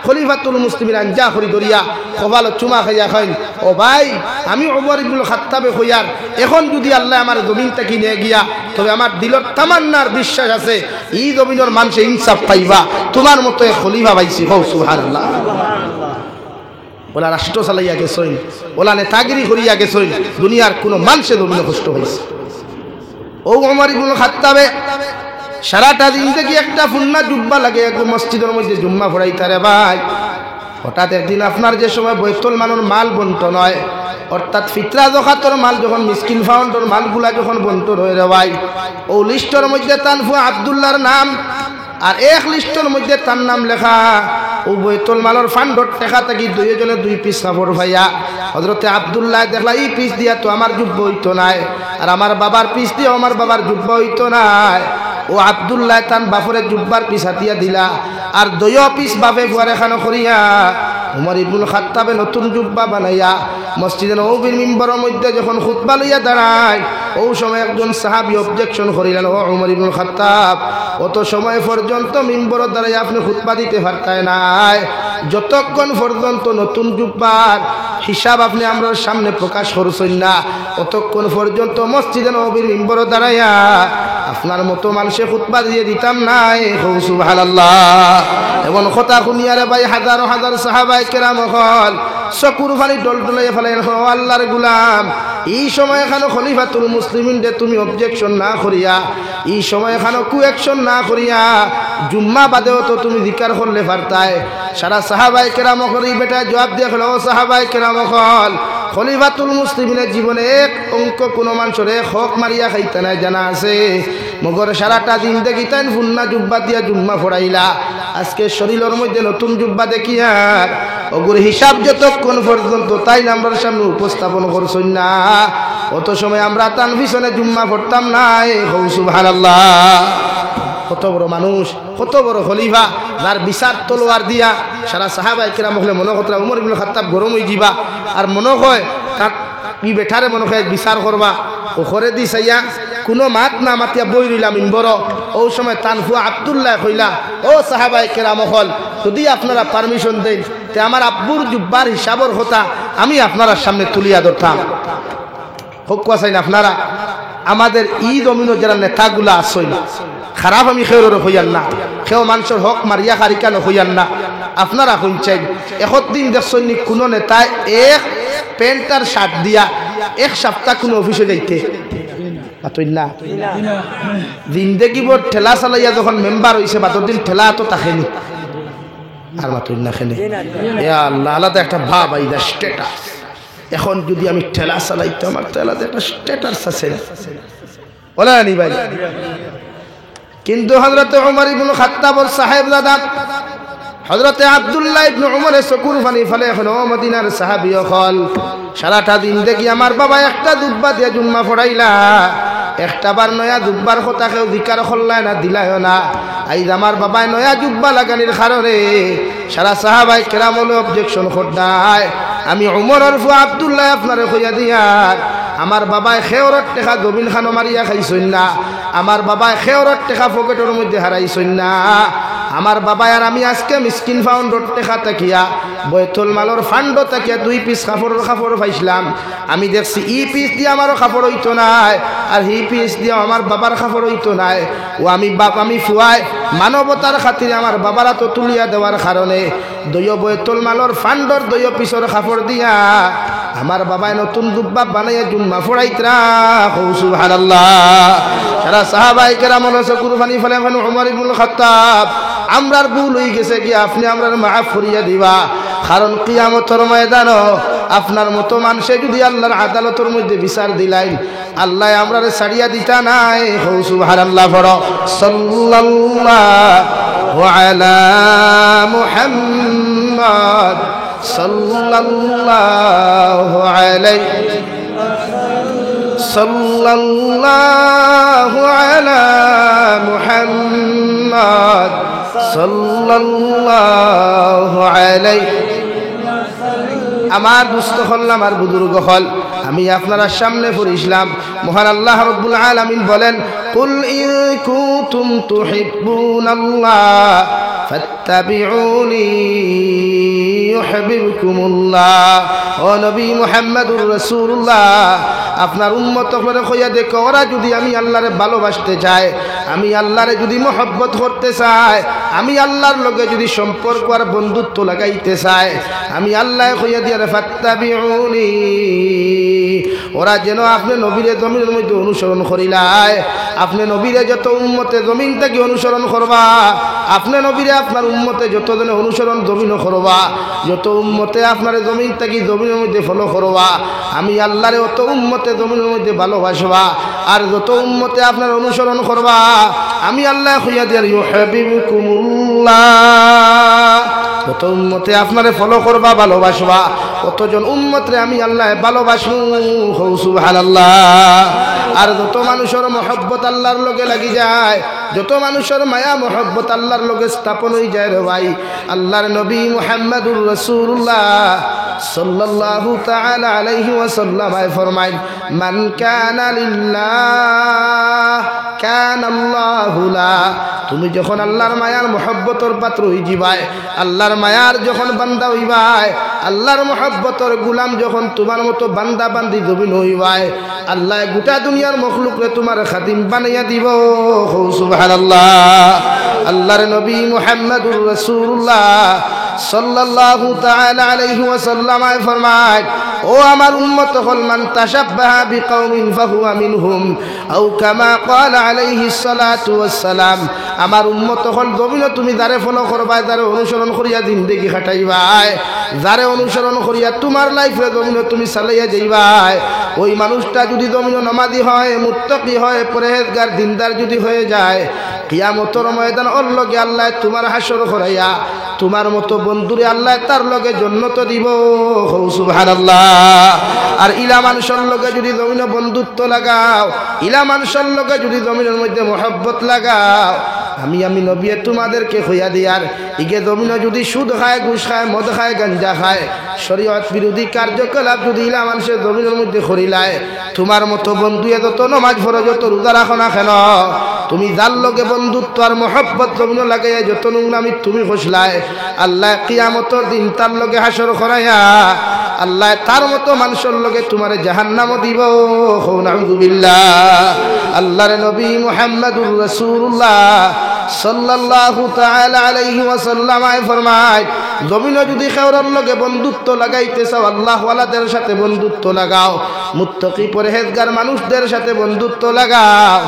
খলিফাতুল মুসলিমিন আঞ্জা করি দরিয়া কপালত চুমা খাইয়া খাইন ও ভাই আমি ওমর ইবনুল খাত্তাবে হইয়ার এখন যদি আল্লাহ আমার জমিন থেকে নিয়ে গিয়া তবে আমার দিলত তামান্নার বিশ্বাস আছে এই জমিনের মানুষে ইনসাফ পাইবা তোমার মতো খলিফা পাইছি হও সুবহানাল্লাহ। ওলা রাষ্ট্র চালাইয়া গেছই, ওলা নেতাগিরি করিয়া গেছই, দুনিয়ার কোনো মানুষে জমিনে কষ্ট হয়েছে। ও ওমর ইবনুল খাত্তাবে সারাটা দিন থেকে একটা ফুন্না জুব্বা লাগে একদম মসজিদের মধ্যে জুম্মা পড়াইতারে ভাই। হঠাৎ একদিন আপনার যে সময় বৈতুল মালের মাল বন্টন হয়, অর্থাৎ ফিতরা যাকাতের মাল যখন মিসকিন ফাউন্ডের মালগুলা যখন বন্টন হয়ে রে ভাই, ও লিস্টের মধ্যে তানফু আব্দুল্লাহর নাম আর এক লিস্টের মধ্যে তার নাম লেখা। ও বৈতুল মালের ফান্ডর টেকা থাকি দুইজনে দুই পিস কাপড় ভাইয়া হযরতে আব্দুল্লাহ দেখলা এই পিস দিয়া তো আমার যুব্ব হইতো নাই, আর আমার বাবার পিস দিয়ে আমার বাবার যুব্ব হইতো নাই। ও আব্দুল্লাহ তান বাপরে জুব্বার পিস হাতিয়া দিলা আর দয় পিস বাপে ফুয়ারে খানো করিয়া উমর ইবনুল খাত্তাবে নতুন জুব্বা বানাইয়া মসজিদে নববীর মিম্বরের মধ্যে যখন খুতবা লইয়া দাঁড়ায়, ও সময় একজন সাহাবী অবজেকশন করিলেন, ও উমর ইবনুল খাত্তাব অত সময় পর্যন্ত মিম্বরের দ্বারাই আপনি খুতবা দিতে পারতেন নাই, যতক্ষণ পর্যন্ত নতুন জুব্বার হিসাব আপনি আমরা সামনে প্রকাশ করছেন না ততক্ষণ পর্যন্ত মসজিদে নববীর মিম্বরের দাঁড়াইয়া আপনার মতো মানুষে খুতবা দিয়ে দিতাম নাই। সুবহানাল্লাহ। এমন কথা শুনিয়ারে ভাই হাজার হাজার সাহাবায়ে কেরাম হল চকুর ফালি ডল ডলাই ফেলেন, আল্লাহর গুলাম এই সময় এখানে খলিফাতুল মুসলিমিন দে তুমি অবজেকশন না করিয়া, এই সময় এখানে কুয়েকশন না করিয়া জুম্মা বাদেও তো তুমি জিকার করলে পারতাই। সারা সাহাবায়ে কেরাম করি বেটা জবাব দিয়ে হলো, সাহাবায়ে কেরাম হল খলিফাতুল মুসলিমিনের জীবনে এক অঙ্ক কোনো মানুষের এক হক মারিয়া খাইতে নাই জানা আছে, মগর সারাটা দিন দেখি তাই ফুন্না জুব্বা দিয়া জুম্মা ফোড়াইলা, আজকে শরীরের মধ্যে নতুন জুব্বা দেখিয়া ওগুর হিসাব যতক্ষণ পর্যন্ত তাই নাম্বার সামনে উপস্থাপন করছেন না অত সময় আমরা তান পিছনে জুম্মা পড়তাম নাই। সুবহানাল্লাহ। কত বড় মানুষ, কত বড় খলিফা, যার বিচার তলোয়ার দিয়া সারা সাহাবায়ে কেরাম হলে মনে কতরা উমর ইবনুল খাত্তাব গরম হয়ে যাবা আর মনে হয় তার ই বেঠারে মনে হয় বিচার করবা ও করে দি চাইয়া কোনো মাত না মাতিয়া বই রইলাম ইনবর। ও সময় তানফু আব্দুল্লাহ কইলা, ও সাহাবায়ে কেরাম হল যদি আপনারা পারমিশন দেন তে আমার আব্বুর জুব্বার হিসাবর কথা আমি আপনারা সামনে তুলিয়া ধরতাম। হোক চাই না আপনারা আমাদের ঈদ অমিন যারা নেতাগুলা আসই খারাপ আমি খেউর হইয়ান না, খেউ মানুষের হক মারিয়া খারিকানো হইয়ান না। আপনারা শুনছেন একদিন দেখছেন কোনো নেতায় এক প্যান্ট আর শার্ট দিয়া এক সপ্তাহ কোনো অফিসে যাইতে না, জিন্দেগি ভর ঠেলা চালাইয়া যখন মেম্বার হয়েছে বাতর দিন ঠেলা তো তাকেনি আর মাতুন না খেলে আল্লাহ আলাদা একটা ভাব আইদা স্ট্যাটাস। এখন যদি আমি ঠেলা চালাইতো আমার তো আলাদা একটা স্ট্যাটাস আছে বলে নি ভাই। কিন্তু হযরতে উমর ইবনে খাত্তাবর সাহেব দাদা হযরতে আব্দুল্লাহ ইবনে উমরের চকুর পানি ফেলে এখন মদিনার সাহাবী হল সারাটা দিন দেখি আমার বাবা একটা দুব্বা দিয়ে জুম্মা পড়াইলা, একটা বার নয়া জুব্বার কথা কেউ জিকার করলাই না দিলায় না। আইজ আমার বাবায় নয়া জুব্বা লাগানির কারণে সারা সাহাবায়ে কেরাম হলে অবজেকশন করদায়। আমি উমরের ফু আব্দুল্লাহ আপনারে কইয়া দিয়ার আমার বাবায় খেওরত টেকা জমিন খানো মারিয়া খাইছইন না, আমার বাবায় খেওরত টেকা পকেটের মধ্যে হারাইছইন না, আমার বাবা আর আমি আজকে মিসকিন ফাউন্ডর টেকা তাকিয়া বৈতুল মালর ফান্ড তাকিয়া দুই পিস কাপড় পাইছিলাম। আমি দেখছি ই পিস দিয়ে আমারও কাপড় হইতো নাই আর হি পিস দিয়ে আমার বাবার কাপড় হইতো নাই। ও আমি আমি ফুয়াই মানবতার খাতিরে আমার বাবারা তো তুলিয়া দেওয়ার কারণে দইয় বৈতুল মালর ফান্ডর দইয় পিসর কাপড় দিয়া আমার বাবায় নতুন দুব্বা বানাইয়া জুম্মা ফোড়াইতরা। সুবহানাল্লাহ। সারা সাহাবায়ে কেরাম হচ্ছে কুরবানি ফেলে উমর ইবনুল খাত্তাব আমরার ভুল হয়ে গেছে কি আপনি আমরার মাফ করিয়া দিবা, কারণ কিয়ামতের ময়দানও আপনার মতো মানুষে যদি আল্লাহর আদালতের মধ্যে বিচার দিলাই আল্লাহ আমরারে ছাড়িয়া দিতা নাই। সুবহানাল্লাহ। পড়ো সাল্লাল্লাহু আলা মুহাম্মদ সাল্লাল্লাহু আলাইহি সাল্লাল্লাহু আলা মুহাম্মদ সাল্লাল্লাহু আলাইহি। আমার দুস্থ হল আমার বুজুর্গ হল আমি আপনারা সামনে পড়িছিলাম মহান আল্লাহ রাব্বুল আলামিন বলেন কুল ইন কুনতুম তুহিব্বুনাল্লাহ ফাত্তাবিউনি ইউহিব্বুকুমুল্লাহ। ও নবী মুহাম্মদুর রাসূলুল্লাহ, আপনার উম্মত করে কইয়া দেখো, ওরা যদি আমি আল্লাহরে ভালোবাসতে চায়, আমি আল্লাহরে যদি মহব্বত করতে চায়, আমি আল্লাহর লগে যদি সম্পর্ক আর বন্ধুত্ব লাগাইতে চায়, আমি আল্লাহ কইয়া দিয়া ফাত্তাবিউনি, ওরা যেন আপনি নবীরে জমিনের মধ্যে অনুসরণ করিলায়। আপনি নবীরে যত উম্মতে জমিন থেকে অনুসরণ করবা, আপনি নবীরে আপনার উম্মতে যত জনে অনুসরণ জমিন করবা, যত উম্মতে আপনার জমিন থেকে জমিনের মধ্যে ফলো করবা, আমি আল্লাহরে অত উম্মতে জমিনের মধ্যে ভালোবাসবা। আর যত উম্মতে আপনার অনুসরণ করবা, আমি আল্লাহ কইয়া দিয়া ইউহিব্বুকুমুল্লাহ, কত উম্মতে আপনারে ফলো করবা, ভালোবাসবা, কতজন উম্মতরে আমি আল্লাহ ভালোবাসবো। সুবহানাল্লাহ। আর যত মানুষের মহব্বত আল্লাহর লগে লাগি যায়, যত মানুষের মায়া মহব্বত আল্লাহর লগে স্থাপন হয়ে যায় রে ভাই, আল্লাহর নবী মুহাম্মদুর রাসূলুল্লাহ সাল্লাল্লাহু তাআলা আলাইহি ওয়াসাল্লাম ফরমাইন, মান কানা লিল্লাহ কানা আল্লাহু লা। তুমি যখন আল্লাহর মায়ার মহব্বতর পাত্র হই যাবাই, আল্লাহর মায়ার যখন বান্দা হইবাই, আল্লাহর মহব্বতর গোলাম যখন তোমার মতো বান্দা বান্দি জমিন হইবাই, আল্লাহ গোটা দুনিয়ার মখলুকরে তোমার খাদিম বানাইয়া দিব। সুবহানাল্লাহ। আল্লাহর নবী মুহাম্মদুর রাসূলুল্লাহ সাল্লাল্লাহু তাআলা আলাইহি ওয়াসাল্লাম ফরমায়, ও আমার উম্মত হল, মান তাশাব্বাহা বিকাউমিন ফাহুয়া মিনহুম আও কামা ক্বালা আলাইহিস সালাতু ওয়াস সালাম। আমার উম্মত হল, জমিন তুমি যারে ফলো করবাই, যারে অনুসরণ করিয়া জিন্দেগি কাটাইবাই, যারে অনুসরণ করিয়া তোমার লাইফে জমিন তুমি চালাইয়া যাইবাই, ওই মানুষটা যদি জমিন নামাজি হয়, মুত্তাকি হয়, পরহেজগার দিনদার যদি হয়ে যায়, কিয়ামতের ময়দান ওর লগে আল্লাহ তোমার হাসর করাইয়া তোমার মতো বন্ধুরে আল্লাহ তার লগে জান্নাত দিব। সুবহানাল্লাহ। আর ইলা মানুষের লগে যদি জমিন বন্ধুত্ব লাগাও, ইলা মানুষের লগে যদি জমিনের মধ্যে মহব্বত লাগাও, আমি নবী তোমাদেরকে হইয়া দিয়ার ইগে জমিন যদি সুদ খায়, ঘুষ খায়, মদ খায়, গাঞ্জা খায়, শরীয়ত বিরোধী কার্যকলাপ যদি ইলা মানুষের জমিনের মধ্যে করিলায়, তোমার মতো বন্ধু যত নমাজ ফরজ, যত রোজা রাখো না কেন, তুমি যার লগে বন্ধুত্ব আর মহব্বত জমিন লাগাইয়া যত নোংরামি তুমি খসলায়, আল্লাহ কিয়ামতের দিন তার লগে হাসর করাইয়া আল্লাহ তার মতো মানুষের লগে তোমার জাহান্নামও দিব। নাউযুবিল্লাহ। আল্লাহর নবী মুহাম্মদুর রাসূলুল্লাহ সাল্লাল্লাহু তাআলা আলাইহি ওয়াসাল্লাম ফরমায়, জমিনে যদি খেওরার লগে বন্ধুত্ব লাগাইতে চাও, আল্লাহ ওয়ালাদের সাথে বন্ধুত্ব লাগাও, মুত্তাকি পরহেজগার মানুষদের সাথে বন্ধুত্ব লাগাও,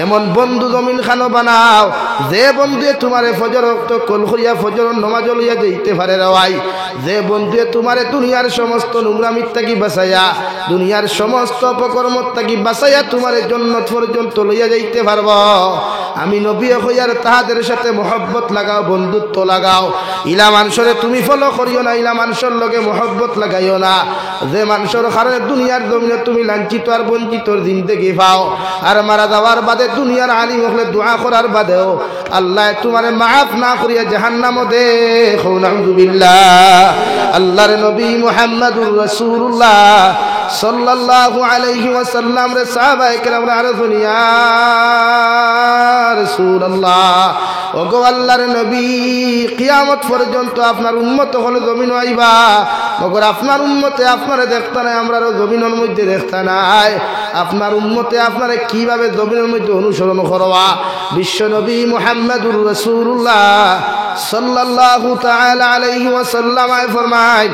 এমন বন্ধু জমিন খানো বানাও, যে বন্ধুয়ে তোমারে ফজর ওয়াক্ত কল করিয়া ফজর নামাজ লইয়া যাইতে পারে রাওয়াই, যে বন্ধুয়ে তোমারে দুনিয়ার সমস্ত নোংরামির থাকি বাঁচাইয়া, দুনিয়ার সমস্ত অপকর্মর থাকি বাঁচাইয়া তোমারে জান্নাত পর্যন্ত লইয়া যাইতে পারব, আমি নবী হইয়ার তাহাদের সাথে মহব্বত লাগাও, বন্ধুত্ব লাগাও। ইলা মানুষরে তুমি ফলো করিও না, ইলা মানুষের লগে মহব্বত লাগাইও না, যে মানুষের কারণে দুনিয়ার জমিনে তুমি লাঞ্ছিত আর বঞ্চিত জিন্দেগি পাও, আর মারা যাওয়ার বাদে দুনিয়ার আলিম হলে দোয়া করার বাদেও আল্লাহ তোমারে মাফ না করিয়া জাহান্নামে দে। নাউযুবিল্লাহ। আল্লাহর নবী মুহাম্মদুর রাসূলুল্লাহ সাল্লাল্লাহু আলাইহি ওয়াসাল্লাম রে সাহাবায়ে কেরামরা আরজুন ইয়া রাসূলুল্লাহ, ওগো আল্লাহর নবী, কিয়ামত পর্যন্ত আপনার উম্মত হলে জমিন আইবা, মগর আপনার উম্মতে আপনারে দেখতা নাই, আমরারও জমিনের মধ্যে দেখতা নাই, আপনার উম্মতে আপনারে কিভাবে জমিনের মধ্যে অনুসরণ করবা। বিশ্ব নবী মুহাম্মদুর রাসূলুল্লাহ সাল্লাল্লাহু তাআলা আলাইহি ওয়াসাল্লাম ফরমায়,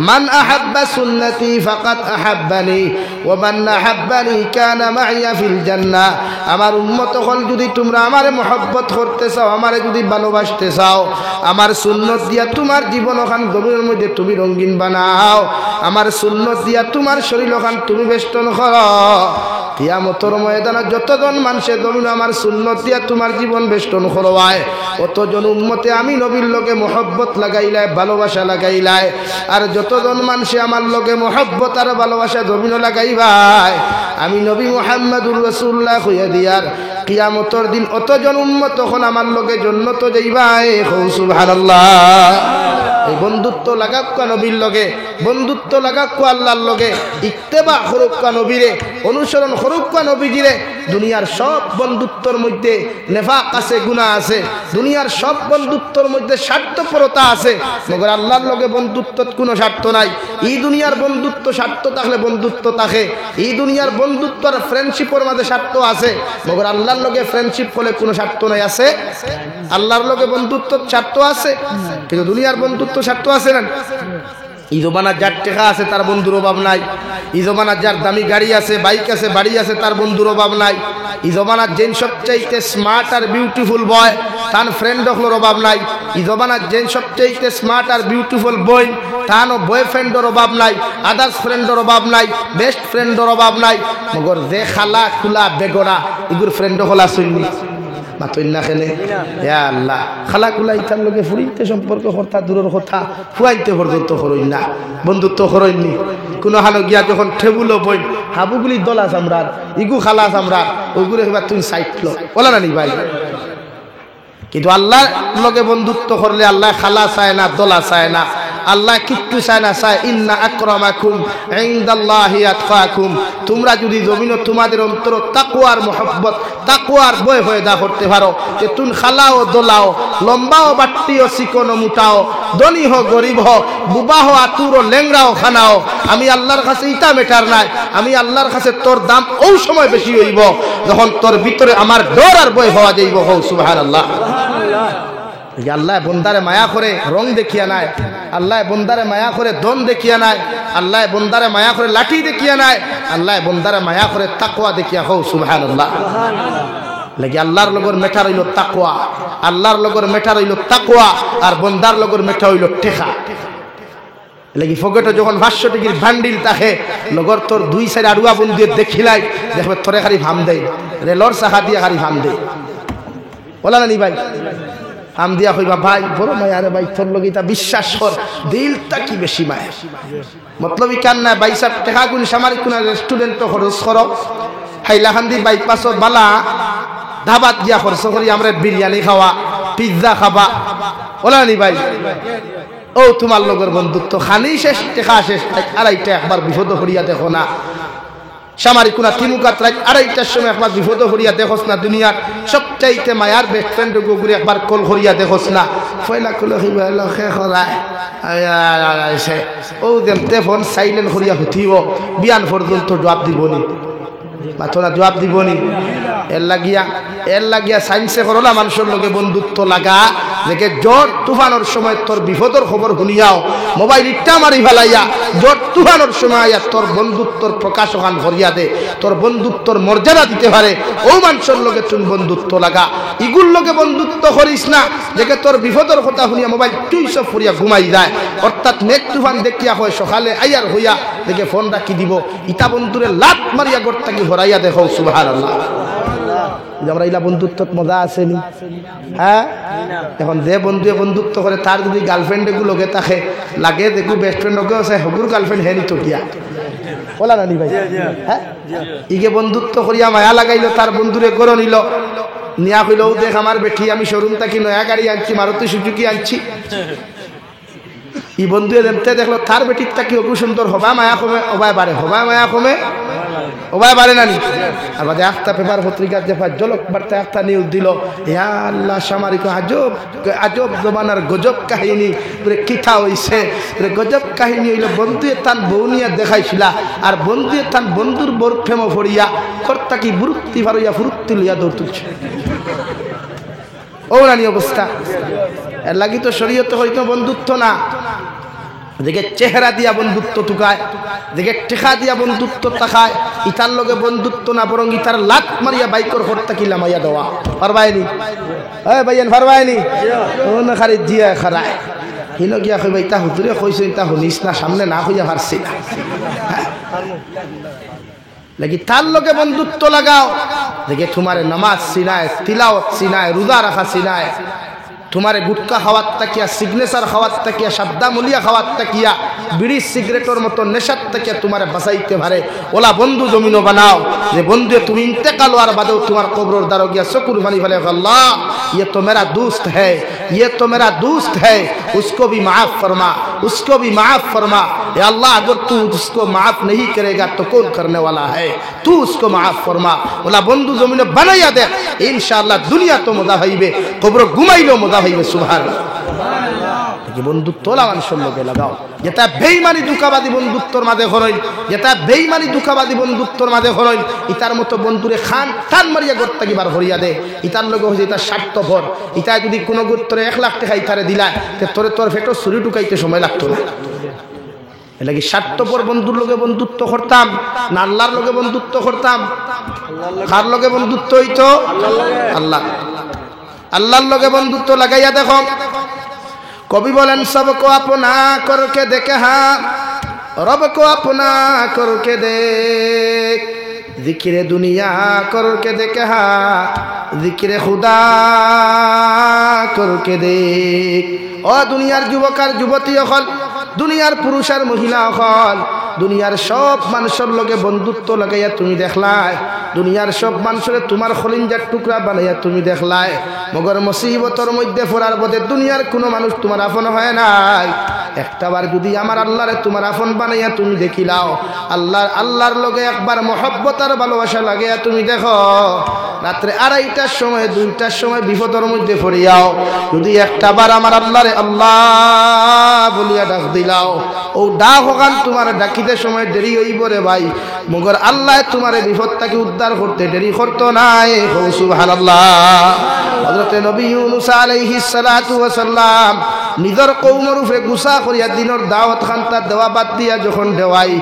মান আহাব্বা সুন্নতি ফাকাদ আহাব্বানি ওয়া মান আহাব্বানি কানা মাইয়া ফিল জান্নাহ। আমার উম্মত হল, যদি তোমরা আমারে মহব্বত করতে চাও, আমারে যদি ভালোবাসতে চাও, আমার সুন্নত দিয়া তোমার জীবন ওখান জমিনের মধ্যে তুমি রঙিন বানাও, আমার সুন্নত দিয়া তোমার শরীর ওখান তুমি বেষ্টন করো, কিয়ামতের ময়দানে যতজন মানুষের জমিন আমার সুন্নত দিয়া তোমার জীবন বেষ্টন করবায়, অতজন উম্মতে আমি নবীর লগে মহব্বত লাগাইলাই, ভালোবাসা লাগাইলাই, আর যতজন মানুষে আমার লগে মহব্বত আর ভালোবাসা জমিন লাগাইবাই, আমি নবী মুহাম্মদুর রাসূলুল্লাহ কইয়া দিয়ার কিয়ামতের দিন অতজন উম্মত তখন আমার লগে জান্নাতে যাইবাই। সুবহানাল্লাহ। এই বন্ধুত্ব লাগাক নবীর লগে, বন্ধুত্ব লাগাক আল্লাহর লগে, ইত্তেবা করুক নবীরে, অনুসরণ করুক নবীজিরে। দুনিয়ার সব বন্ধুত্বর মধ্যে নেফাক আছে, গুনাহ আছে। দুনিয়ার সব বন্ধুত্বর মধ্যে স্বার্থপরতা আছে, মগর আল্লাহর লগে বন্ধুত্বত কোনো স্বার্থ নাই। এই দুনিয়ার বন্ধুত্ব স্বার্থ থাকলে বন্ধুত্ব থাকে। এই দুনিয়ার বন্ধুত্ব আর ফ্রেন্ডশিপের মাঝে স্বার্থ আছে, মগর আল্লাহর লগে ফ্রেন্ডশিপ হলে কোনো স্বার্থ নাই। আছে আল্লাহর লগে বন্ধুত্ব স্বার্থ আছে, কিন্তু দুনিয়ার বন্ধুত্ব স্বার্থ আছে না। এই জমানার যার টাকা আছে তার বন্ধুর অভাব নাই। এই জমানার যার দামি গাড়ি আছে, বাইক আছে, বাড়ি আছে, তার বন্ধুর অভাব নাই। এই জমানার যেন সবচাইতে স্মার্ট আর বিউটিফুল বয়, তার ফ্রেন্ড হলোর অভাব নাই। এই জমানার যেন সবচাইতে স্মার্ট আর বিউটিফুল বই, তারও বয়ফ্রেন্ডের অভাব নাই, আদার্স ফ্রেন্ডের অভাব নাই, বেস্ট ফ্রেন্ডের অভাব নাই। মগর যে খালা খুলা বেগড়া এগুর ফ্রেন্ড হলা শুননি মাতইনা খেলে আল্লাহ খালা কুলা ইতার লোকে ফুরিতে সম্পর্ক কর্তা দূরের কথা ফুয়াইতে পর্যন্ত করইন না, বন্ধুত্ব করইননি। কোনো হালো গিয়া যখন টেবুলও বই হাবুগুলি দলা চামড়ার ইগু খালা চামড়ার ওইগুলো এবার তুমি সাইটল বলা না নি ভাই। কিন্তু আল্লাহর লগে বন্ধুত্ব করলে আল্লাহ খালা চায় না, দলা চায় না, আল্লাহ কিচ্ছু চায় না, চায় ইন্না আকরামাকুম ইনদাল্লাহি আতকাকুম। তোমরা যদি জমিন তোমাদের অন্তর তাকওয়ার মহব্বত, তাকওয়ার ভয় পয়দা করতে পারো, যে তুন খালাও দলাও, লম্বাও বাট্টিও চিকনো মুটাও, ধনী হো গরিব হো, বুবা হো আতুর লেংরাও খানাও, আমি আল্লাহর কাছে ইটা মেটার নাই। আমি আল্লাহর কাছে তোর দাম ওই সময় বেশি হইব যখন তোর ভিতরে আমার ডর আর ভয় হওয়া যাইব। হো সুবহানাল্লাহ। আল্লাহ বন্দারে মায়া করে রং দেখিয়া নাই, আল্লাহ বন্দারে মায়া করে দন দেখিয়া নাই, আল্লাহ বন্দারে মায়া করে লাঠি দেখিয়া নাই, আল্লাহ বন্দারে মায়া করে তাকওয়া দেখিয়া। হো সুবহানাল্লাহ। লাগি আল্লাহর লগর মেঠা রইল তাকওয়া, আল্লাহর লগর মেঠা রইল তাকওয়া, আর বন্দার লগর মেঠা হইল টেকা। লাগি ফগেটো যখন 500 টাকার বান্ডিল তাকে লগর তোর 2 আড়ুয়া বন্ধু দেখিলাই দেখবে তোরে খালি ভাম দেয়, রেলর চাকা দিয়ে খালি ভাম দেয় বলা না নি ভাই। আম দিয়া কইবা ভাই বড় মায়া রে ভাই, তোর লগে তা বিশ্বাস কর, দিলটা কি বেশি মায়া। মতলবই কান না ভাই সাহেব টাকা গুণ সামারিক কোন রেস্টুরেন্ট খরচ করো, হাইলাকান্দি বাইপাসত বালা ধাবাত গিয়া খরচ করি আমরা বিরিয়ানি খাওয়া, পিৎজা খাবা বলা নি ভাই। ও তোমার লগর বন্ধুত্ব খানি শেষ, টাকা শেষ, আড়াইটা একবার বিপদ করিয়া দেখো না। সামারিক কোনা তিমুকাত রাত 2:30টার সময় একবার বিপদ করিয়া দেখোস না। দুনিয়ার সবচাইতে মায়ার বেস্ট ফ্রেন্ড গুগুরি একবার কল করিয়া দেখোস না। ফয়লা কল হইবা লখে খরায় আইছে ও দেমতে ফোন সাইলেন্ট করিয়া হতিব, বিয়ান পর্যন্ত জবাব দিবনি, মাথনা জবাব দিবনি। এর লাগিয়া সাইন্সে করলা মানুষের লগে বন্ধুত্ব লাগা, দেখে জ্বর তুফানোর সময় তোর বিপদের খবর শুনিয়াও মোবাইল ইট্টা মারি ফেলাইয়া জ্বর তুফানোর সময় তোর বন্ধুত্বর প্রকাশ ওখান ভরিয়া দে, তোর বন্ধুত্বর মর্যাদা দিতে পারে ও মানুষের লগে তুমি বন্ধুত্ব লাগা। ইগুর লগে বন্ধুত্ব করিস না দেখে তোর বিপদের কথা শুনিয়া মোবাইল টুইস ফুরিয়া ঘুমাই যায়। অর্থাৎ মেঘ তুফান দেখিয়া হয় সকালে আইয়ার হইয়া দেখে ফোন রাখি দিব, ইতা বন্ধুরে লাত মারিয়া গড়তাকি হরাইয়া দেখো। সুবহানাল্লাহ। আমরা ইলা বন্ধুত্বত মজা আসেনি? হ্যাঁ, এখন যে বন্ধুয়ে বন্ধুত্ব করে তার যদি গার্লফ্রেন্ড এগুলোকে তাকে লাগে দেখু বেস্ট ফ্রেন্ড ওকে আছে হগুর গার্লফ্রেন্ড হেনি তো কিয়া বলা না নি ভাই। হ্যাঁ, ইগে বন্ধুত্ব করিয়া মায়া লাগাইলো, তার বন্ধুরে গড় নিল, নিয়া কইল দেখ আমার বেঠি আমি শোরুম থাকি নয়া গাড়ি আনছি, মারুতি সুজুকি আনছি। ই বন্ধুয়ে দেখতে দেখলো তার বেটির তাকি অপু সুন্দর হবা মায়া কমে, অবায় বাড়ে, হবা মায়া কমে ওবায় বাড়ে নানি। আর বাদে একটা পেপার পত্রিকার যে জলক বার্তা একটা নিউজ দিল, ইয়া আল্লাহ সামারিক আজব আজব জমানার গজব কাহিনী কিথা হইছে, গজব কাহিনী হইল বন্ধুয়ে তান বৌনিয়া দেখাইছিলা, আর বন্ধুয়ে তান বন্ধুর বোর ফেমো ফরিয়া কর্তাকি বুরুক্তি ফারইয়া ফুরুক্তি লইয়া দৌড় তুলছে। ও নানি অবস্থা। এর লাগি তো শরীয়ত হইতো বন্ধুত্ব না, দেখে চেহারা দিয়া বন্ধুত্ব টুকায়, দেখে টেকা দিয়া বন্ধুত্ব তাকায়, ইতার লগে বন্ধুত্ব না বরং ইতার লাত মারিয়া বাইকর হরতা কি লামাইয়া দেওয়া পারবায়নি। হ্যাঁ ভাইয়ান পারবায়নি ও না খালি জিয়া খারায় হিনো গিয়া কইবা ইতা হুজুরে কইছে ইতা শুনিস না, সামনে না হইয়া পারছি না। লাগি তার লগে বন্ধুত্ব লাগাও, দেখে তোমার নামাজ চিনায়, তিলাওয়াত চিনায়, রোজা রাখা চিনায়, তোমারে গুটকা খাওয়ার তাকিয়া, সিগনেচার খাওয়ার তাকিয়া, সাবদা মুলিয়া খাওয়ার তাকিয়া, বিড়ি সিগারেটের মতো নেশার তাকিয়া তোমারে বাঁচাইতে পারে ওলা বন্ধু জমিনও বানাও, যে বন্ধু তুমি ইন্তেকাল হওয়ার বাদেও তোমার কবরের দ্বারা গিয়া চকুর পানি ফেলে, আল্লাহ ये तो मेरा दोस्त है, ये तो मेरा दोस्त है, उसको भी माफ फरमा, उसको भी माफ फरमा। या अल्लाह अगर तू उसको माफ नहीं करेगा तो कौन करने वाला है, तू उसको माफ फरमा। बोला बंधु जमीने बनाइया देख, इंशाअल्लाह दुनिया तो मजा हইবে, কবর ঘুমাইলেও মজা হইবে। সুবহানাল্লাহ। বন্ধুত্ব মানুষের লগে লাগাও, যেটা বেইমানি দুঃখাবাদী বন্ধুত্বর মাঝে হরইল, যেটা বেইমানি দুঃখাবাদী বন্ধুত্বর মাঝে হরইল, ইতার মতো বন্ধুরে খান টান মারিয়া গড় থাকি বার হরিয়া দে। ইতার লগে হয়েছে ইতার স্বার্থপর। ইতা যদি কোনো গোত্তরে 1 লাখ টাকা ইতারে দিলায়, তোরে তোর ফেটো ছুরি ঢুকাইতে সময় লাগতো না। এলাকি স্বার্থপর বন্ধুর লগে বন্ধুত্ব করতাম না আল্লাহর লগে বন্ধুত্ব করতাম? কার লগে বন্ধুত্ব হইতো? আল্লাহ। আল্লাহর লগে বন্ধুত্ব লাগাইয়া দেখো। কবি বলেন সবকো আপনা করকে দেখে হ্যাঁ, রবকো আপনা করকে দেখ, জিকিরে দুনিয়া করকে দেখে হ্যাঁ, জিকিরে খুদা করকে দেখ। ও দুনিয়ার যুবক আর যুবতী হল, দুনিয়ার পুরুষ আর মহিলা হল, দুনিয়ার সব মানুষের লগে বন্ধুত্ব লাগাইয়া তুমি দেখলাই, দুনিয়ার সব মানুষের তোমার খলিঞ্জার টুকরা বানাইয়া তুমি দেখলাই, মগর মুসিবতর মধ্যে পড়ার পথে দুনিয়ার কোনো মানুষ তোমার আপন হয় নাই। একটাবার যদি আমার আল্লাহরে তোমার আপন বানাইয়া তুমি দেখিলাও, আল্লাহর লগে একবার মহব্বত আর ভালোবাসা লাগাইয়া তুমি দেখো, রাত্রে 2:30টার সময় 2টার সময় বিপদের মধ্যে পড়িয়াও যদি একটাবার আমার আল্লাহরে আল্লাহ বলিয়া ডাক দিলাও, ও ডাক ওখান তোমার ডাকিতে সময় দেরি হইব রে ভাই, মগর আল্লাহ তোমার বিপদ থেকে উদ্ধার করতে দেরি করতো নাই। সুবহানাল্লাহ। হযরতে নবী ইউনূস আলাইহিস সালাতু ওয়াস সালাম নিজের কওমের উপরে গুসা করিয়া দিনের দাওয়াত খান্তা দেওয়া বাদ দিয়া যখন দেওয়াই,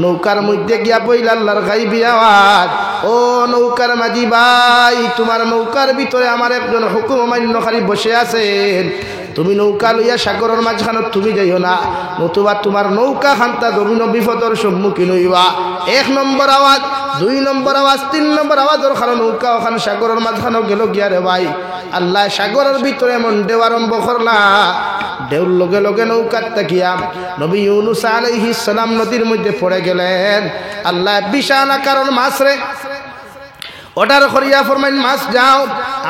নৌকার মধ্যে গিয়া পইলা আল্লাহর গায়বী আওয়াজ, ও নৌকার মাঝি ভাই, তোমার নৌকার ভিতরে আমার একজন হুকুম অমান্যকারী বসে আছেন, তুমি নৌকা লইয়া সাগরের মাঝখানে তুমি যাইও না, নতুবা তোমার নৌকা খান্তা গভীর বিপদের সম্মুখীন হইবা। 1 নম্বর আওয়াজ, 2 নম্বর আওয়াজ, 3 নম্বর আওয়াজের কারণে নৌকা ওখানে সাগরের মাঝখানেও গেল গিয়া রে ভাই, আল্লাহ সাগরের ভিতরে এমন ঢেউ আরম্ভ করলা, ঢেউর লগে লগে নৌকার তাকিয়া নবী ইউনূস আলাইহিস সালাম নদীর মধ্যে পড়ে গেলেন। আল্লাহ বিশাল আকারের মাছ রে অর্ডার করিয়া ফরমাইন, মাছ যাও,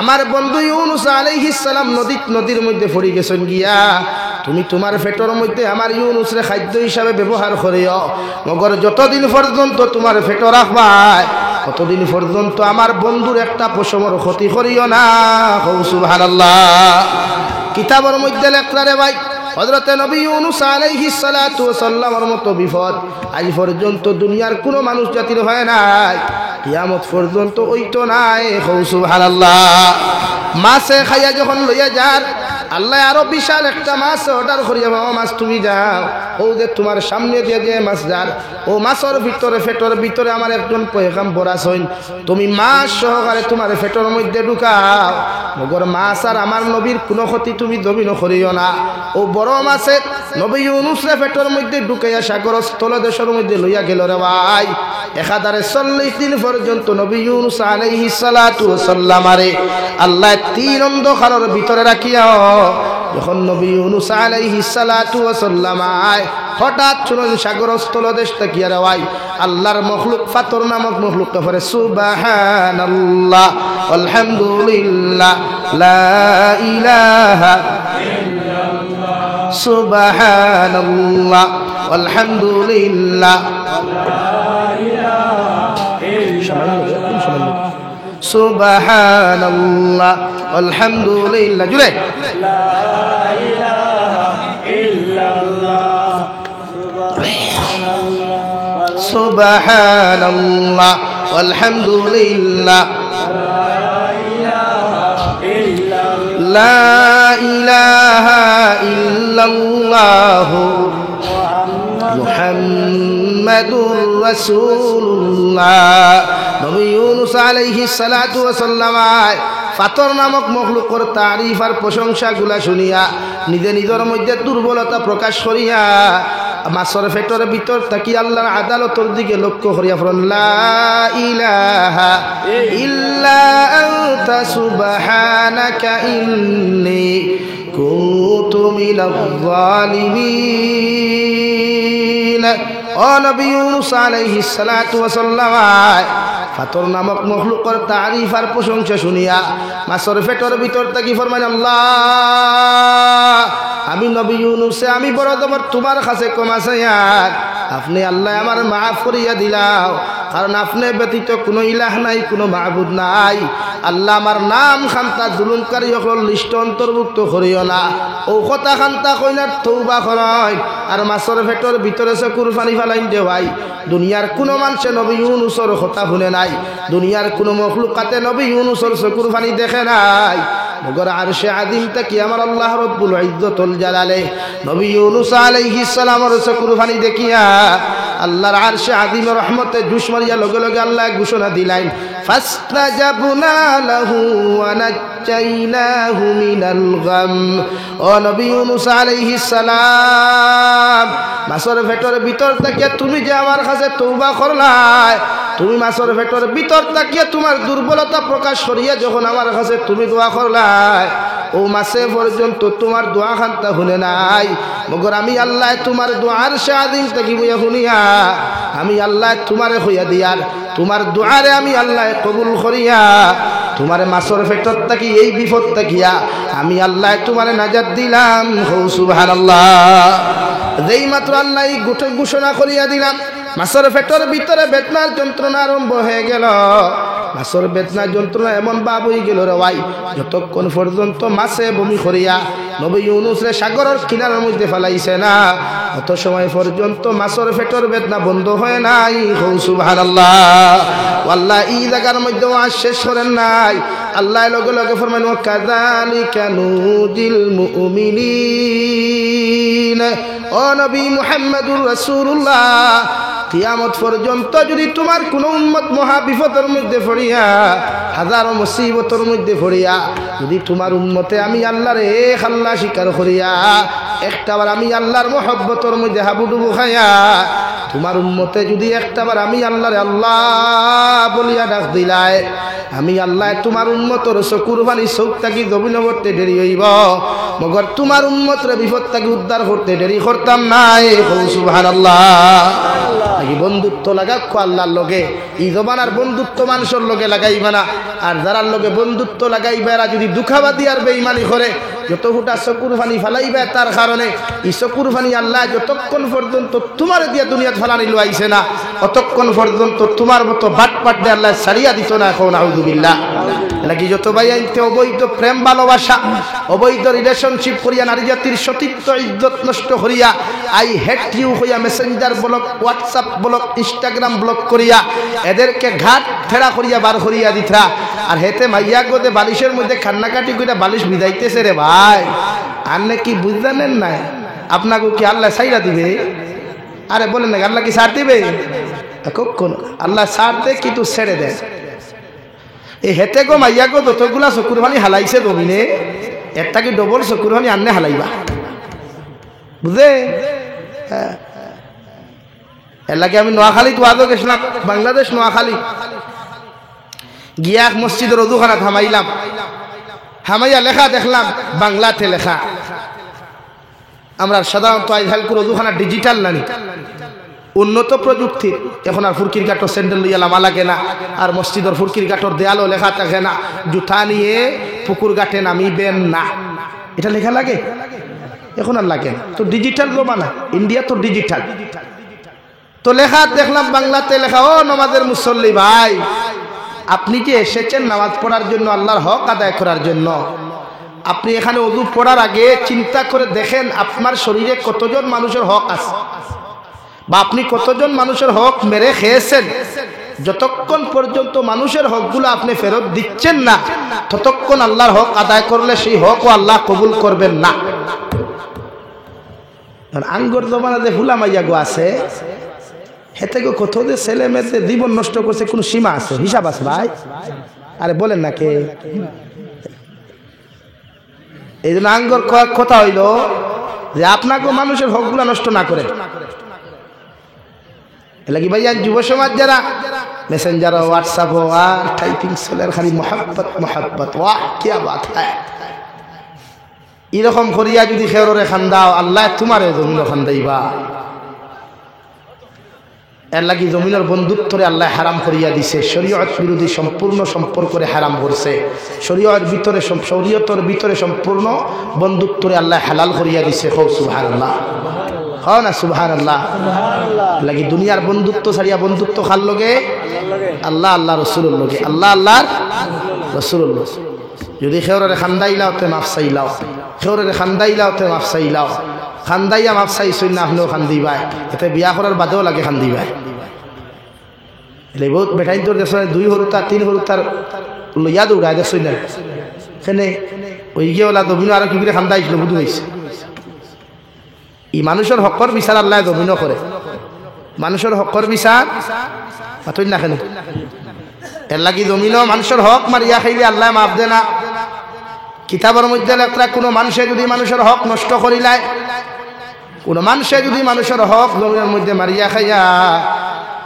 আমার বন্ধু ইউনূস আলাইহিস সালাম নদীর মধ্যে পড়ে গেছেন গিয়া, তুমি তোমার পেটের মধ্যে আমার ইউনূসরে খাদ্য হিসাবে ব্যবহার করিও, মগর যতদিন পর্যন্ত তোমার পেট রাখবাই ততদিন পর্যন্ত আমার বন্ধুর একটা পশমের ক্ষতি করিও না। সুবহানাল্লাহ। কিতাবের মধ্যে লেখলা রে ভাই, হযরতে নবী ইউনূস আলাইহিস সালাতু ওয়াস সালামের মতো বিপদ আজ পর্যন্ত দুনিয়ার কোনো মানুষ জাতির হয় নাই, কিয়ামত পর্যন্ত হইতো নাই। সুবহানাল্লাহ। মাছে খাইয়া যখন লইয়া যার, আল্লাহ আরো বিশাল একটা মাছ অর্ডার করিয়া, বাবা মাছ তুমি যাও, ও যে তোমার সামনে দিয়ে যে মাছ যার, ও মাছের ভিতরে পেটের ভিতরে আমার একজন পয়গাম্বর আছেন, তুমি মাছ সহকারে তোমার পেটের মধ্যে ঢুকাও, মগর মাছ আর আমার নবীর কোনো ক্ষতি তুমি দমিন করিও না। ও বড় মাছে নবী ইউনূসরে পেটের মধ্যে ঢুকাইয়া সাগরের স্থলদেশের মধ্যে লইয়া গেল রে ভাই। 1040 দিন পর্যন্ত নবী ইউনূস আলাইহিস সালাতু ওয়াস সালাম আরে আল্লাহ 3 অন্ধকারের ভিতরে রাখিয়া, যখন নবী ইউনূস আলাইহিস সালাতু ওয়াস সালাম হঠাৎ শুনুন সাগরের স্থলদেশ তাকিয়া রে ভাই, আল্লাহর মখলুক ফাতর নামক মখলুক করে সুবহানাল্লাহ আলহামদুলিল্লাহ লা ইলাহা ইল্লাল্লাহ, সুবহানাল্লাহ আলহামদুলিল্লাহ সুবহানাল্লাহ আলহামদুলিল্লাহ, জুড়ে লা ইলাহা ইল্লাল্লাহ, সুবহানাল্লাহ আলহামদুলিল্লাহ লা ইলাহা ইল্লাল্লাহ মুহাম্মাদুর রাসূলুল্লাহ। নবী ইউনূস আলাইহিস সালাতু ওয়াস সালাম ফাতর নামক মখলুকর তারিফ আর প্রশংসা গুলা শুনিয়া নিজে নিজের মধ্যে দুর্বলতা প্রকাশ করিয়া মাছের পেটের ভিতর থাকি আল্লাহর আদালতের দিকে লক্ষ্য করিয়া ফরন, লা ইলাহা ইল্লা আনতা সুবহানাকা ইন্নী কুনতু মিনাজ জালিমিন। ও নবী ইউনূস আলাইহিস সালাতু ওয়াস সালাম ফাতর নামক মখলুকর তারিফ আর প্রশংসা শুনিয়া মাছের পেটের ভিতর থাকি ফরমান আল্লাহ আমি নবী ইউনুস আমি বড় তোমার কাছে ক্ষমা চাই আপনি আল্লাহ আমার মাফ করিয়া দিলাও কারণ আপনি ব্যতীত কোনো ইলাহ নাই কোনো মাবুদ নাই আল্লাহ আমার নাম খান্তা জুলুমকারী সকল লিস্ট অন্তর্ভুক্ত করিও না ও কথা খান্তা কইনার তৌবা করাই আর মাছের পেটের ভিতরে চকুর পানি ফেলাইন দে ভাই দুনিয়ার কোনো মানুষে নবী ইউনুসের কথা শুনে নাই দুনিয়ার কোনো মখলুকাতে নবী ইউনুসের চকুর পানি দেখে নাই মগর আরশে আযীম থেকে আমার আল্লাহ রব্বুল ইজ্জতুল জালালে নবী ইউনুস আলাইহিস সালামের চকুর পানি দেখিয়া আল্লাহর আরশে আযীমের রহমতে জুস মারিয়া লগে লগে আল্লাহ ঘোষণা দিলেন ফাসতাজাবনা লাহু ওয়া নাজাইনাহু মিনাল গাম ও নবী ইউনুস আলাইহিস সালাম মাছের পেটের ভিতর থেকে তুমি যে আমার কাছে তওবা করলাই তুমি মাছের পেটের ভিতর থেকে তোমার দুর্বলতা প্রকাশ করিয়া যখন আমার কাছে তুমি দোয়া করলাই ও মাসে পর্যন্ত তোমার দোয়া খান্তা শুনে নাই মগর আমি আল্লাহ তোমার দোয়ার সাদিন থেকে বইয়া শুনিয়া আমি আল্লাহ তোমারে হইয়া দিয়ার তোমার দোয়ারে আমি আল্লাহ কবুল করিয়া তোমার মাছের পেটর থাকি এই বিপদ থাকিয়া আমি আল্লাহ তোমারে নাজাত দিলাম হৌ সুবহানাল্লাহ যেই মাত্র আল্লাহ এই ঘোষণা করিয়া দিলাম মাছের পেটের ভিতরে বেদনার যন্ত্রণা আরম্ভ হয়ে গেল মাছের বেদনার যন্ত্রণা এমন ভাব হয়ে গেল রে ভাই যতক্ষণ পর্যন্ত মাছে বমি করিয়া নবী ইউনুস রে সাগরের কিনারার মধ্যে ফেলাইছে না অত সময় পর্যন্ত মাছের পেটের বেদনা বন্ধ হয় নাই হৌ সুবহানাল্লাহ আল্লাহ এই জায়গার মধ্যে ওয়াজ শেষ করেন নাই আল্লাহ লগে লগে ফরমান ওয়া কাযালিকা নুজিল মুমিনিন ও নবী মুহাম্মদুর রাসূলুল্লাহ কিয়ামত পর্যন্ত যদি তোমার কোনো উম্মত মহা বিপদের মধ্যে পড়িয়া হাজারো মুসিবতের মধ্যে পড়িয়া যদি তোমার উম্মতে আমি আল্লাহর এক আল্লাহ স্বীকার করিয়া একটাবার আমি আল্লাহর মহব্বতের মধ্যে হাবুডুবু খাইয়া তোমার উম্মতে যদি একটাবার আমি আল্লাহরে আল্লাহ বলিয়া ডাক দিলায় আমি আল্লাহ তোমার উম্মতর চকুর পানি চোখ থাকি জমিন করতে দেরি হইব মগর তোমার উম্মতরে বিপদ থাকি উদ্ধার করতে দেরি করতাম নাই সুবহানাল্লাহ নাকি বন্ধুত্ব লাগাক্ষ আল্লাহর লগে এই জমানার বন্ধুত্ব মানুষের লগে লাগাইবা না আর যারার লগে বন্ধুত্ব লাগাইবা এরা যদি দুঃখাবাদী আর বেঈমানি করে যত ফুটা চকুর পানি ফেলাইবা তার কারণে এই চকুর পানি আল্লাহ যতক্ষণ পর্যন্ত তোমার দিয়া দুনিয়া ফেলানি লইছে না অতক্ষণ পর্যন্ত তোমার মতো বাটপাট দিয়ে আল্লাহ সারিয়া দিত না এখন আউযুবিল্লাহ নাকি যত ভাই আইতে অবৈধ প্রেম ভালোবাসা অবৈধ রিলেশনশিপ করিয়া নারী জাতির সতীত্ব ইজ্জত নষ্ট করিয়া আই হেট ইউ হইয়া Messenger block WhatsApp block Instagram block করিয়া এদেরকে ঘাট ফেরা করিয়া বার করিয়া দিথা আর হেতে মাইয়া গোদে বালিশের মধ্যে কান্নাকাটি কইরা বালিশ বিদাইতেছে রে ভাই আর নাকি বুঝলেন না আপনাকে কি আল্লাহ সাইরা দিবে আরে বলেন না আল্লাহ কি ছাড় দিবে কখন আল্লাহ ছাড় দে কিন্তু ছেড়ে দেয় এই হেতে গো মাইয়া গো যতগুলা চকুর পানি হালাইছে জমিনে একটা কি ডবল চকুর পানি আননে হালাইবা বুঝে এর লাগে আমি নোয়াখালী ওয়াজও গেছিলাম বাংলাদেশ নোয়াখালী গিয়া মসজিদের অজুখানা থামাইলাম হামাইয়া লেখা দেখলাম বাংলাতে লেখা আমরা সাধারণত আইহালকুর অজুখানা ডিজিটাল নানি উন্নত প্রযুক্তির এখন আর ফুরকির কাঠর স্যান্ডেল লইয়া লামা লাগে না আর মসজিদের ফুরকির কাঠর দেয়ালও লেখা থাকে না জুতা নিয়ে পুকুর ঘাটে নামিবেন না এটা লেখা লাগে এখন আর লাগে না তো ডিজিটাল জমানা ইন্ডিয়া তো ডিজিটাল তো লেখা দেখলাম বাংলাতে লেখা ও নামাজের মুসল্লি ভাই আপনি যে এসেছেন নামাজ পড়ার জন্য আল্লাহর হক আদায় করার জন্য আপনি এখানে ওযু পড়ার আগে চিন্তা করে দেখেন আপনার শরীরে কতজন মানুষের হক আছে বা আপনি কতজন মানুষের হক মেরে খেয়েছেন যতক্ষণ পর্যন্ত মানুষের হকগুলো আপনি ফেরত দিচ্ছেন না ততক্ষণ আল্লাহর হক আদায় করলে সেই হকও আল্লাহ কবুল করবেন না আঙ্গর জমানা যে ফুলা মাইয়া গো আছে হেতে গো কত যে ছেলে মেয়েতে জীবন নষ্ট করছে কোনো সীমা আছে হিসাব আছে ভাই আরে বলেন না কে এই জন্য আঙ্গর কথা হইল যে আপনাকে মানুষের হকগুলো নষ্ট না করে লাগি ভাইয়া যুব সমাজ যারা মেসেঞ্জার হোয়াটসঅ্যাপ আর টাইপিং চলের খালি মোহাব্বত মোহাব্বত ওয়াহ কিয়া বাত হ্যায় এরকম করিয়া যদি খেররে খান্দাও আল্লাহ তোমার জন্য খান্দাইবা এর লাগি জমিনের বন্ধুত্বরে আল্লাহ হারাম করিয়া দিছে, শরীয়ত বিরোধী সম্পূর্ণ সম্পর্করে হারাম করছে, শরীয়তের ভিতরে সম্পূর্ণ বন্ধুত্বরে আল্লাহ হালাল করিয়া দিছে। হো সুবহানাল্লাহ, হও না সুবহানাল্লাহ। লাগি দুনিয়ার বন্ধুত্ব ছাড়িয়া বন্ধুত্ব খার লগে আল্লাহ আল্লাহ রসুলের লগে, আল্লাহ আল্লাহর রসুলের লগে। যদি খেউরে খান্দাইলাও তে মাফ চাইলাও, খেউরে খান্দাইলাও তে মাফ চাইলাও, খান্দাইয়া মাফ চাইছই না আপনিও খান্দিবাই, এতে বিয়া করার বাদেও লাগে খান্দিবাই। বহুত বেটাইন তোর দেশ 2 হরুতা 3 হরুতার লইয়া দৌড়ায় দেখছই না, সেনে ওই গিয়ে ওলা দবিনো আর কি করে খান্দাইছিল বুধ হয়েছে। ই মানুষের হকর বিচার আল্লাহ দবিনো করে, মানুষের হকর বিচার পাতই না কেন। এর লাগি দমিনো মানুষের হক মারিয়া খাইলে আল্লাহ মাফ দে না। কিতাবের মধ্যে লেখা কোনো মানুষে যদি মানুষের হক নষ্ট করিলায়, কোনো মানুষে যদি মানুষের হক জমিনের মধ্যে মারিয়া খাইয়া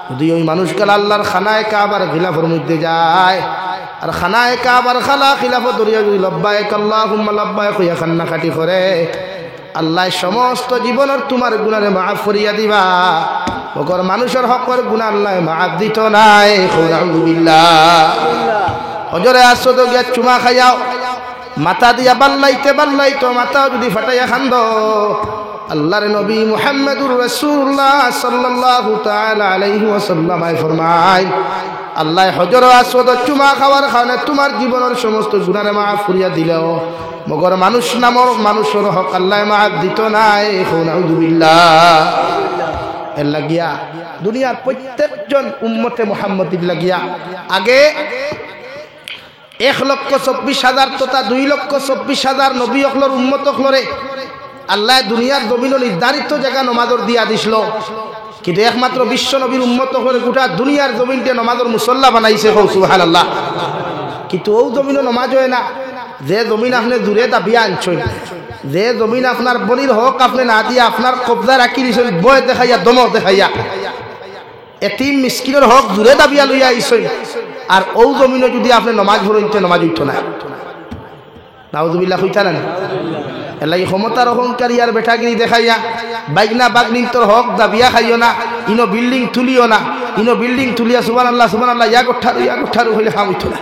যদি ওই মানুষগুলো আল্লাহর খানায় কাবার খিলাফের মধ্যে যায়, আর খানায় কাবার খালা খিলাফত দরিয়া যদি লব্বাইক আল্লাহুম্মা লব্বাইক হইয়া কান্নাকাটি করে, আল্লাহ সমস্ত জীবনের তোমার গুনারে মাফ করিয়া দিবা। ওগর মানুষের হকর গুনাহ আল্লাহ মাফ দিত নাই। আলহামদুলিল্লাহ। হজরে আসদ গিয়া চুমা খাইয়াও, মাথা দিয়া বাল্লাইতে মাথাও যদি ফাটাইয়া খান্দ, আল্লাহর নবী মুহাম্মদুর রাসূলুল্লাহ সাল্লাল্লাহু তাআলা আলাইহি ওয়াসাল্লাম ফরমায়, আল্লাহ হজর আসদ চুমা খাওয়ার কারণে তোমার জীবনের সমস্ত গুনাহে মাফ করিয়া দিলেও মগর মানুষ নামর মানুষের হক আল্লাহ মাফ দিত নাই। আলহামদুলিল্লাহ। এর লাগিয়া দুনিয়ার প্রত্যেকজন উম্মতে মুহাম্মদির লাগিয়া আগে 1,24,000 তথা 2,24,000 নবী অকলর উম্মত অকলরে আল্লাহ দুনিয়ার জমিন নির্ধারিত জায়গা নমাজর দিয়া দিছিল, কিন্তু একমাত্র বিশ্ব নবীর উম্মত অকলরে গোটা দুনিয়ার জমিনতে নমাজর মুসল্লা বানাইছে। সুবহানাল্লাহ। কিন্তু ও জমিন নমাজ হয় না, যে জমিন আপনি দূরে দাবিয়া আনছেন, যে জমিন আপনার বলির হক আপনি না দিয়া আপনার কবজা রাখি দিছেন, বয় দেখাইয়া দমক দেখাইয়া এতিম মিসকিনের হক দূরে দাবিয়া লইয়া আইছেন, আর ও জমিনে যদি আপনি নমাজ ভরইতে নমাজ উঠত না। নাউযুবিল্লাহ কইতা না। এলাই ক্ষমতার অহংকারী আর বেটাগিরি দেখাইয়া বাইগনা বাগনিন্তর হক দাবিয়া খাইও না, ইনো বিল্ডিং তুলিও না, ইনো বিল্ডিং তুলিয়া সুবহানাল্লাহ ইয়া গোঠারু হইলে খাম উঠত না।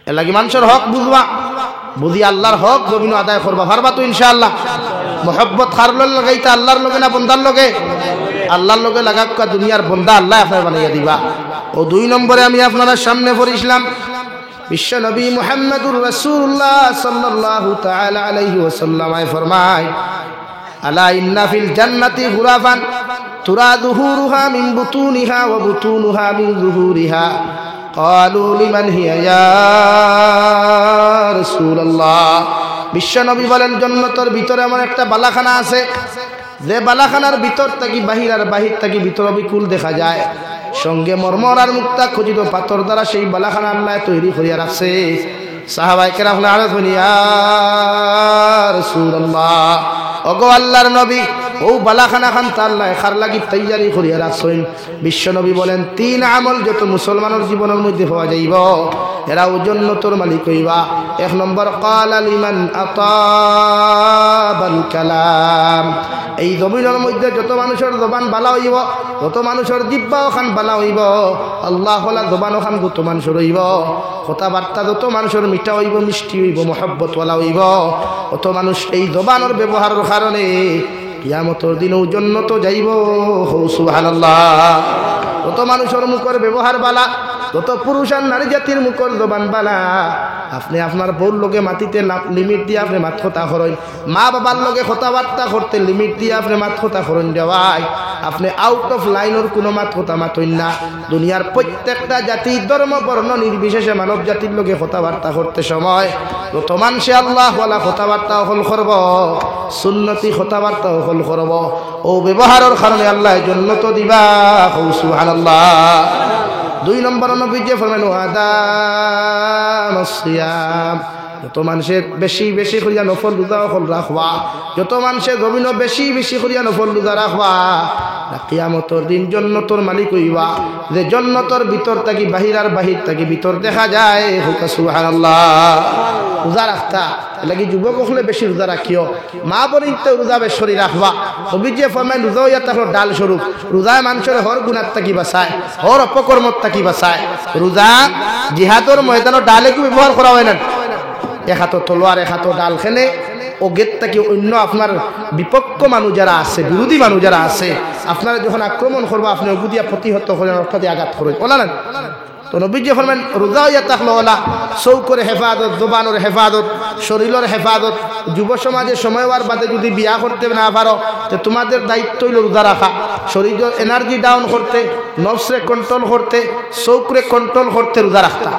এলাকি মানুষের হক বুঝবা, বুঝি আল্লাহর হক জমিন আদায় করবা পারবা তো ইনশাআল্লাহ। মোহব্বত খারুল লাগাইতা আল্লাহর লগে না বন্দার লগে? আল্লাহর লগে লাগাক্কা দুনিয়ার বন্দা আল্লাহ আপনার বানাইয়া দিবা। ও 2 নম্বরে আমি আপনার সামনে পড়িছিলাম বিশ্ব নবী মুহাম্মদুর রাসূলুল্লাহ সাল্লাল্লাহু তাআলা আলাইহি ওয়াসাল্লাম ফরমায়, আলা ইন্না ফিল জান্নাতি গুরাফান তুরা যুহুরুহা মিন বুতুনিহা ওয়া বুতুনুহা মিন যুহুরিহা। ক্বালু লিমান হিয়া ইয়া রাসূলুল্লাহ। বিশ্ব নবী বলেন, জান্নাতের ভিতরে এমন একটা বালাখানা আছে, যে বালাখানার ভিতর থেকে বাহির আর বাহির থেকে ভিতর বিকুল দেখা যায়, সঙ্গে মরমর আর মুক্তা খচিত পাথর দ্বারা সেই বালাখানা আল্লাহ তৈরি করিয়া রাখছে। সাহাবায়ে কেরাম আরজ করেন, ইয়া রাসূলুল্লাহ, ওগো আল্লাহর নবী, ও বালাখানা খান তা আল্লাহ খার লাগি তৈয়ারি করিয়া রাখছেন। বিশ্ব নবী বলেন, 3 আমল যত মুসলমানের জীবনের মধ্যে পাওয়া যাইব এরা ও জান্নাতের মালিক হইবা। 1 নম্বর, ক্বালা লিমান আতাবাল কালাম। এই জমিনের মধ্যে যত মানুষের জবান বালা হইব, যত মানুষের জিহ্বা ওখান বালা হইব, আল্লাহ হলা জবান ওখান যত মানুষের হইব, কথাবার্তা যত মানুষের মিঠা হইব, মিষ্টি হইব, মহব্বত ওয়ালা হইব, অত মানুষ এই জবানের ব্যবহারের কারণে কিয়ামতের দিনেও জান্নাতে যাইব। সুবহানাল্লাহ। যত মানুষের মুখের ব্যবহার বালা, যত পুরুষ আর নারী জাতির মুখের জবান বালা, আপনি আপনার বউর লগে মাতিতে লিমিট দিয়ে আপনি মাত কথা করেন, মা বাবার লগে কথাবার্তা করতে লিমিট দিয়ে আপনি মাত কথা করেন দেওয়াই, আপনি আউট অফ লাইনের কোনো মাত কথা মাতইন না। দুনিয়ার প্রত্যেকটা জাতি ধর্ম বর্ণ নির্বিশেষে মানব জাতির লগে কথাবার্তা করতে সময় যত মানুষে আল্লাহ ওয়ালা কথাবার্তা হল করব, সুন্নতি কথাবার্তা হল করব, ও ব্যবহারের কারণে আল্লাহ জান্নাত দিবা। সুবহানাল্লাহ। 2 নম্বর নবীজি ফরমাইল, আদামাস সিয়াম। যত মানুষের বেশি বেশি করিয়া নফল রোজা হল রাখবা, যত মানুষের জমিন বেশি বেশি করিয়া নফল রোজা রাখবা, কিয়ামতের দিন জান্নাতের মালিক হইবা। যে জান্নাতের ভিতর থাকি বাহির আর বাহির থাকি ভিতর দেখা যায়। সুবহানাল্লাহ। রোজা রাখতা লাগি যুবক হলে বেশি রোজা রাখিও মা বোন তো রোজা বেশি রাখবা অভিজে ফরমায় রোজা ইয়া থাকলো ডাল স্বরূপ রোজায় মানুষের হর গুণার তাকি বাঁচায় হর অপকর্মর তাকি বাঁচায় রোজা জিহাদর ময়দানও ডালে কি ব্যবহার করা হয় না এক হাতো তলোয়ার এক হাতো ডাল খেলে ও গেট থেকে অন্য আপনার বিপক্ষ মানুষ যারা আছে বিরোধী মানুষ যারা আছে আপনারা যখন আক্রমণ করবো আপনি অগুদিয়া প্রতিহত করেন অর্থাৎ আঘাত করেন ওলা না তো নবীজি ফরমান রোজা ইয়া থাকলো ওলা চৌকর হেফাজত জবানোর হেফাজত শরীরের হেফাজত যুব সমাজে সময় হওয়ার বাদে যদি বিয়া করতে না পারো তো তোমাদের দায়িত্ব হইল রোজা রাখা শরীরের এনার্জি ডাউন করতে নফসরে কন্ট্রোল করতে চৌকরে কন্ট্রোল করতে রোজা রাখতা